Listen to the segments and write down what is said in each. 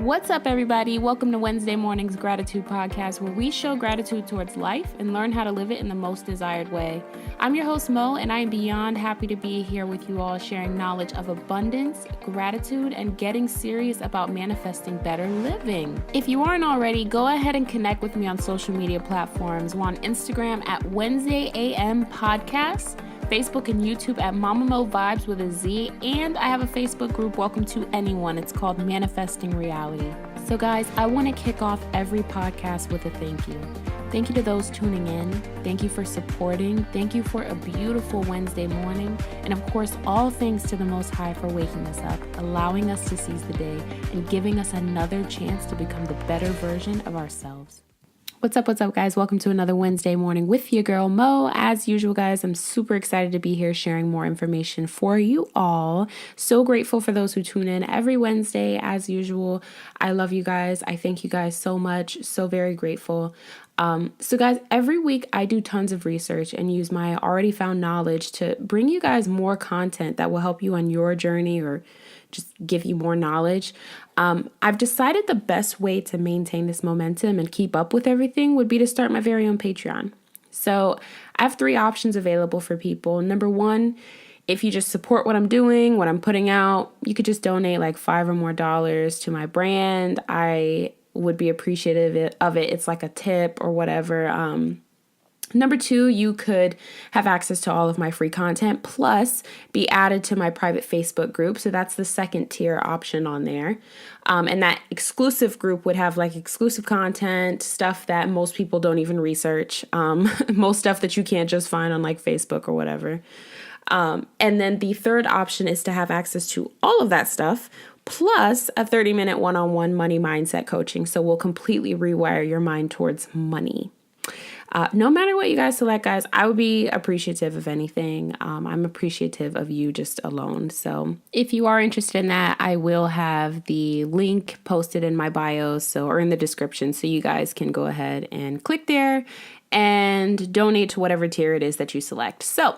What's up, everybody? Welcome to Wednesday Morning's Gratitude Podcast, where we show gratitude towards life and learn how to live it in the most desired way. I'm your host, Mo, and I am beyond happy to be here with you all, sharing knowledge of abundance, gratitude, and getting serious about manifesting better living. If you aren't already, go ahead and connect with me on social media platforms. We're on Instagram at Wednesday AM Podcast, Facebook and YouTube at Mama Mo Vibes with a Z, and I have a Facebook group, Welcome to Anyone. It's called Manifesting Reality. So guys, I want to kick off every podcast with a thank you. Thank you to those tuning in. Thank you for supporting. Thank you for a beautiful Wednesday morning. And of course, all thanks to the Most High for waking us up, allowing us to seize the day, and giving us another chance to become the better version of ourselves. What's up, guys? Welcome to another Wednesday morning with your girl, Mo. As usual, guys, I'm super excited to be here sharing more information for you all. So grateful for those who tune in every Wednesday, as usual. I love you guys. I thank you guys so much. So very grateful. So guys, every week I do tons of research and use my already found knowledge to bring you guys more content that will help you on your journey or just give you more knowledge. I've decided the best way to maintain this momentum and keep up with everything would be to start my very own Patreon. So I have 3 options available for people. Number 1, if you just support what I'm doing, what I'm putting out, you could just donate like $5 or more to my brand. I would be appreciative of it. It's like a tip or whatever. Number 2, you could have access to all of my free content, plus be added to my private Facebook group. So that's the second tier option on there. And that exclusive group would have like exclusive content, stuff that most people don't even research, most stuff that you can't just find on like Facebook or whatever. And then the third option is to have access to all of that stuff, plus a 30-minute one-on-one money mindset coaching. So we'll completely rewire your mind towards money. No matter what you guys select, guys, I would be appreciative of anything. I'm appreciative of you just alone. So if you are interested in that, I will have the link posted in my bio, or in the description, so you guys can go ahead and click there and donate to whatever tier it is that you select. So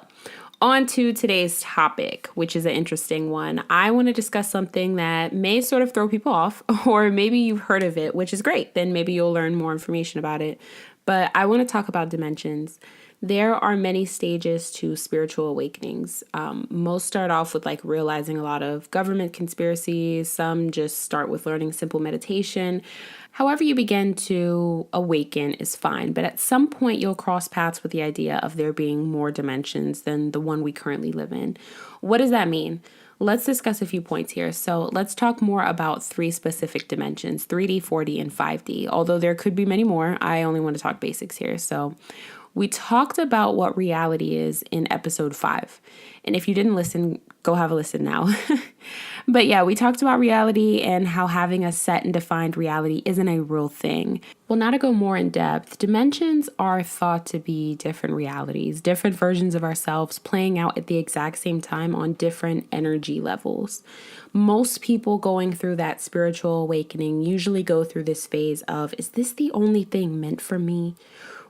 on to today's topic, which is an interesting one. I want to discuss something that may sort of throw people off, or maybe you've heard of it, which is great. Then maybe you'll learn more information about it. But I want to talk about dimensions. There are many stages to spiritual awakenings. Most start off with like realizing a lot of government conspiracies. Some just start with learning simple meditation. However you begin to awaken is fine. But at some point you'll cross paths with the idea of there being more dimensions than the one we currently live in. What does that mean? Let's discuss a few points here. So let's talk more about 3 specific dimensions, 3D, 4D, and 5D. Although there could be many more, I only want to talk basics here. So we talked about what reality is in episode 5. And if you didn't listen, go have a listen now. But yeah, we talked about reality and how having a set and defined reality isn't a real thing. Well, now to go more in depth, dimensions are thought to be different realities, different versions of ourselves playing out at the exact same time on different energy levels. Most people going through that spiritual awakening usually go through this phase of, is this the only thing meant for me?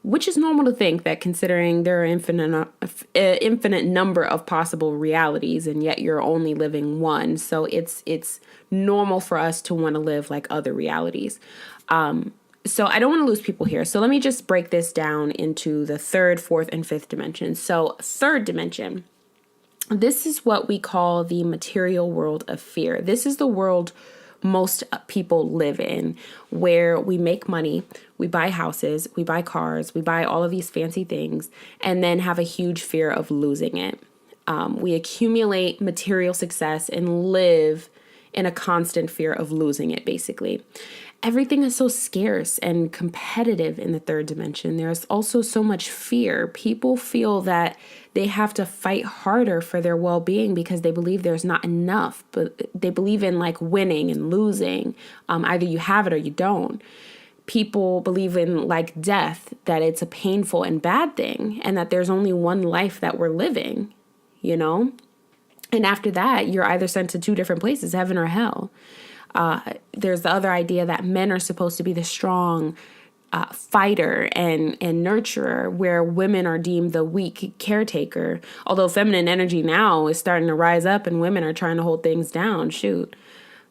Which is normal to think that, considering there are infinite number of possible realities, and yet you're only living one. So it's normal for us to want to live like other realities. So I don't want to lose people here. So let me just break this down into the 3rd, 4th, and 5th dimension. So 3rd dimension, this is what we call the material world of fear. This is the world most people live in, where we make money, we buy houses, we buy cars, we buy all of these fancy things, and then have a huge fear of losing it. We accumulate material success and live in a constant fear of losing it, basically. Everything is so scarce and competitive in the 3rd dimension. There's also so much fear. People feel that they have to fight harder for their well-being because they believe there's not enough, but they believe in like winning and losing. Either you have it or you don't. People believe in like death, that it's a painful and bad thing, and that there's only one life that we're living, you know? And after that, you're either sent to 2 different places, heaven or hell. There's the other idea that men are supposed to be the strong fighter and nurturer, where women are deemed the weak caretaker. Although feminine energy now is starting to rise up and women are trying to hold things down. Shoot.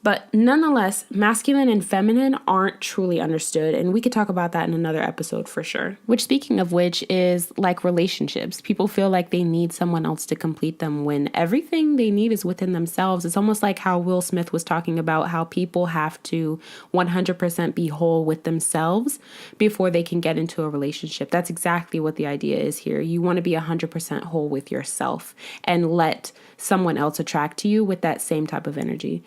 But nonetheless, masculine and feminine aren't truly understood. And we could talk about that in another episode for sure. Which, speaking of which, is like relationships. People feel like they need someone else to complete them when everything they need is within themselves. It's almost like how Will Smith was talking about how people have to 100% be whole with themselves before they can get into a relationship. That's exactly what the idea is here. You want to be 100% whole with yourself and let someone else attract to you with that same type of energy.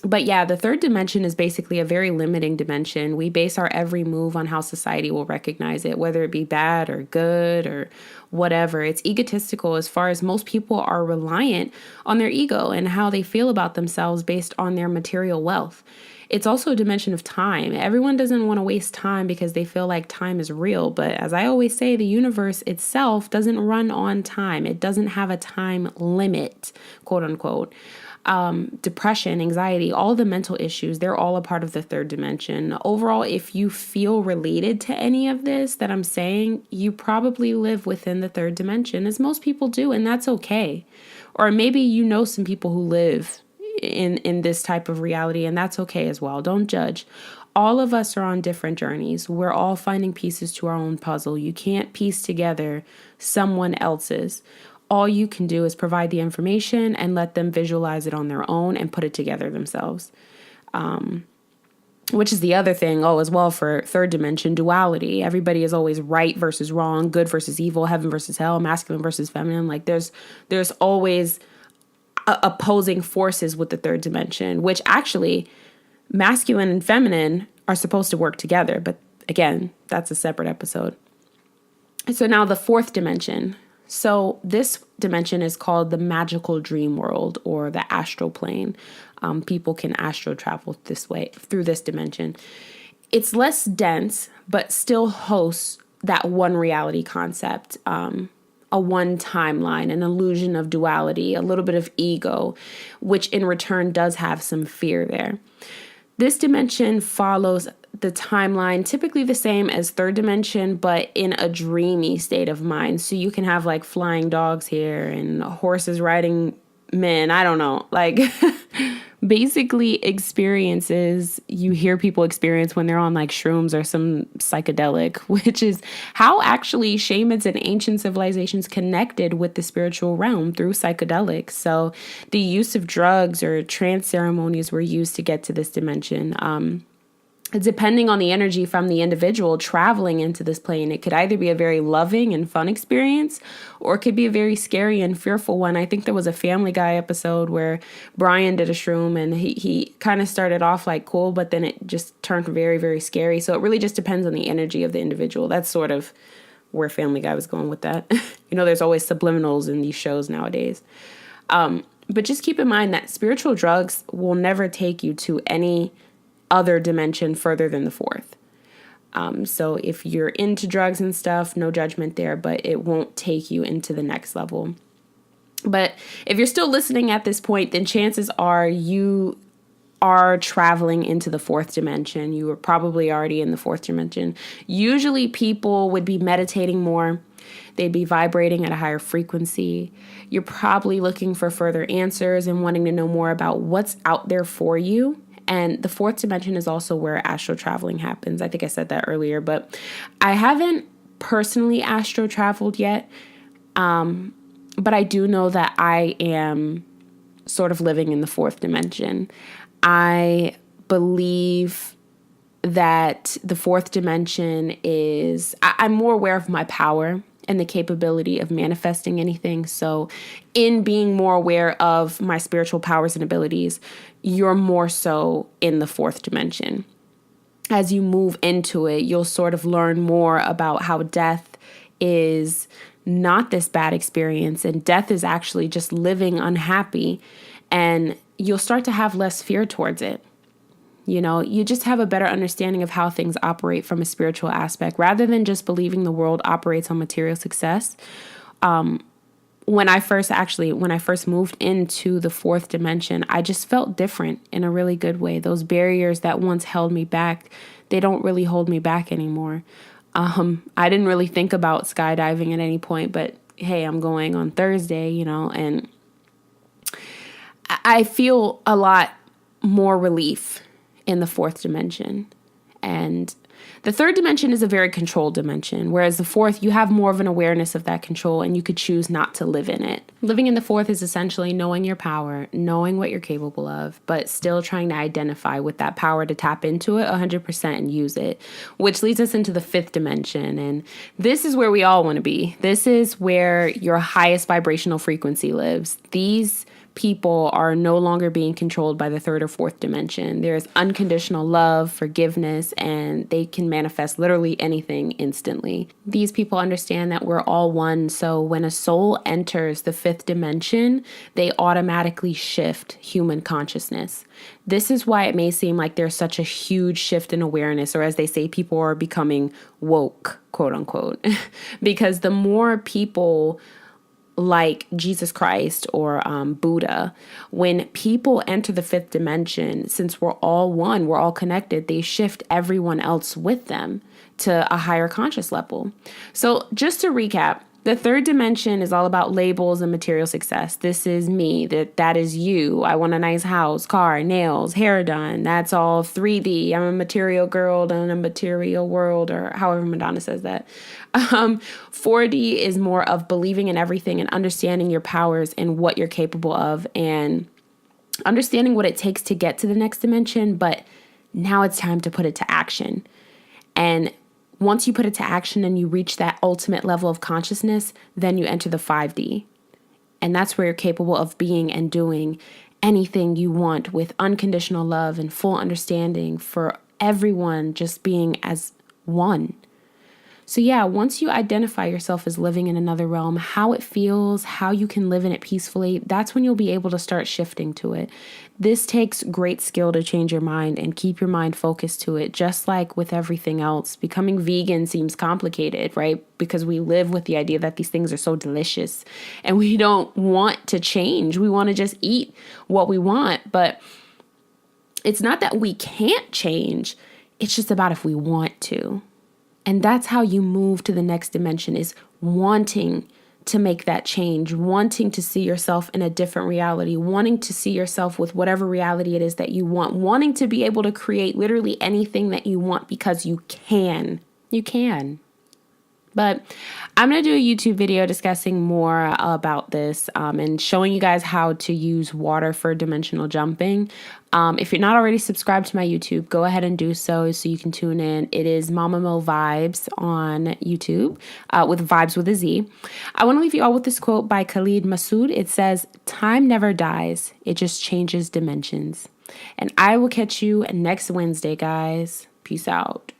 But yeah, the third dimension is basically a very limiting dimension. We base our every move on how society will recognize it, whether it be bad or good or whatever. It's egotistical as far as most people are reliant on their ego and how they feel about themselves based on their material wealth. It's also a dimension of time. Everyone doesn't want to waste time because they feel like time is real. But as I always say, the universe itself doesn't run on time. It doesn't have a time limit, quote unquote. Depression, anxiety, all the mental issues, they're all a part of the third dimension. Overall, if you feel related to any of this that I'm saying, you probably live within the third dimension, as most people do, and that's okay. Or maybe you know some people who live in this type of reality, and that's okay as well. Don't judge. All of us are on different journeys. We're all finding pieces to our own puzzle. You can't piece together someone else's. All you can do is provide the information and let them visualize it on their own and put it together themselves. Which is the other thing, as well, for third dimension, duality. Everybody is always right versus wrong, good versus evil, heaven versus hell, masculine versus feminine. Like there's always opposing forces with the third dimension, which actually masculine and feminine are supposed to work together. But again, that's a separate episode. So now the fourth dimension. So this dimension is called the magical dream world or the astral plane. People can astral travel this way through this dimension. It's less dense, but still hosts that one reality concept, a one timeline, an illusion of duality, a little bit of ego, which in return does have some fear there. This dimension follows the timeline, typically the same as third dimension, but in a dreamy state of mind. So you can have like flying dogs here and horses riding men. I don't know, like basically experiences you hear people experience when they're on like shrooms or some psychedelic, which is how actually shamans and ancient civilizations connected with the spiritual realm through psychedelics. So the use of drugs or trance ceremonies were used to get to this dimension. Depending on the energy from the individual traveling into this plane, it could either be a very loving and fun experience, or it could be a very scary and fearful one. I think there was a Family Guy episode where Brian did a shroom and he kind of started off like cool, but then it just turned very, very scary. So it really just depends on the energy of the individual. That's sort of where Family Guy was going with that. There's always subliminals in these shows nowadays. But just keep in mind that spiritual drugs will never take you to any other dimension further than the fourth. So if you're into drugs and stuff, no judgment there, but it won't take you into the next level. But if you're still listening at this point, then chances are you are traveling into the fourth dimension. You are probably already in the fourth dimension. Usually people would be meditating more. They'd be vibrating at a higher frequency. You're probably looking for further answers and wanting to know more about what's out there for you. And the fourth dimension is also where astral traveling happens. I think I said that earlier, but I haven't personally astral traveled yet. But I do know that I am sort of living in the fourth dimension. I believe that the fourth dimension is, I'm more aware of my power and the capability of manifesting anything. So in being more aware of my spiritual powers and abilities, you're more so in the fourth dimension. As you move into it, you'll sort of learn more about how death is not this bad experience, and death is actually just living unhappy, and you'll start to have less fear towards it. You just have a better understanding of how things operate from a spiritual aspect rather than just believing the world operates on material success. When I first moved into the fourth dimension, I just felt different in a really good way. Those barriers that once held me back, they don't really hold me back anymore. I didn't really think about skydiving at any point, but hey, I'm going on Thursday, and I feel a lot more relief in the fourth dimension. And the third dimension is a very controlled dimension, whereas the fourth, you have more of an awareness of that control and you could choose not to live in it. Living in the fourth is essentially knowing your power, knowing what you're capable of, but still trying to identify with that power to tap into it 100% and use it, which leads us into the fifth dimension. And this is where we all want to be. This is where your highest vibrational frequency lives. These people are no longer being controlled by the third or fourth dimension. There's unconditional love, forgiveness, and they can manifest literally anything instantly. These people understand that we're all one, so when a soul enters the fifth dimension, they automatically shift human consciousness. This is why it may seem like there's such a huge shift in awareness, or as they say, people are becoming woke, quote unquote, because the more people like Jesus Christ or Buddha, when people enter the fifth dimension, since we're all one, we're all connected, they shift everyone else with them to a higher conscious level. So just to recap, the third dimension is all about labels and material success. This is me, that is you. I want a nice house, car, nails, hair done. That's all 3D. I'm a material girl in a material world, or however Madonna says that. 4D is more of believing in everything and understanding your powers and what you're capable of and understanding what it takes to get to the next dimension. But now it's time to put it to action. And once you put it to action and you reach that ultimate level of consciousness, then you enter the 5D. And that's where you're capable of being and doing anything you want with unconditional love and full understanding for everyone, just being as one. So yeah, once you identify yourself as living in another realm, how it feels, how you can live in it peacefully, that's when you'll be able to start shifting to it. This takes great skill to change your mind and keep your mind focused to it. Just like with everything else, becoming vegan seems complicated, right? Because we live with the idea that these things are so delicious and we don't want to change. We want to just eat what we want. But it's not that we can't change. It's just about if we want to. And that's how you move to the next dimension, is wanting to make that change, wanting to see yourself in a different reality, wanting to see yourself with whatever reality it is that you want, wanting to be able to create literally anything that you want because you can. You can. But I'm going to do a YouTube video discussing more about this and showing you guys how to use water for dimensional jumping. If you're not already subscribed to my YouTube, go ahead and do so you can tune in. It is Mama Mo Vibes on YouTube, with Vibes with a Z. I want to leave you all with this quote by Khalid Masood. It says, "Time never dies. It just changes dimensions." And I will catch you next Wednesday, guys. Peace out.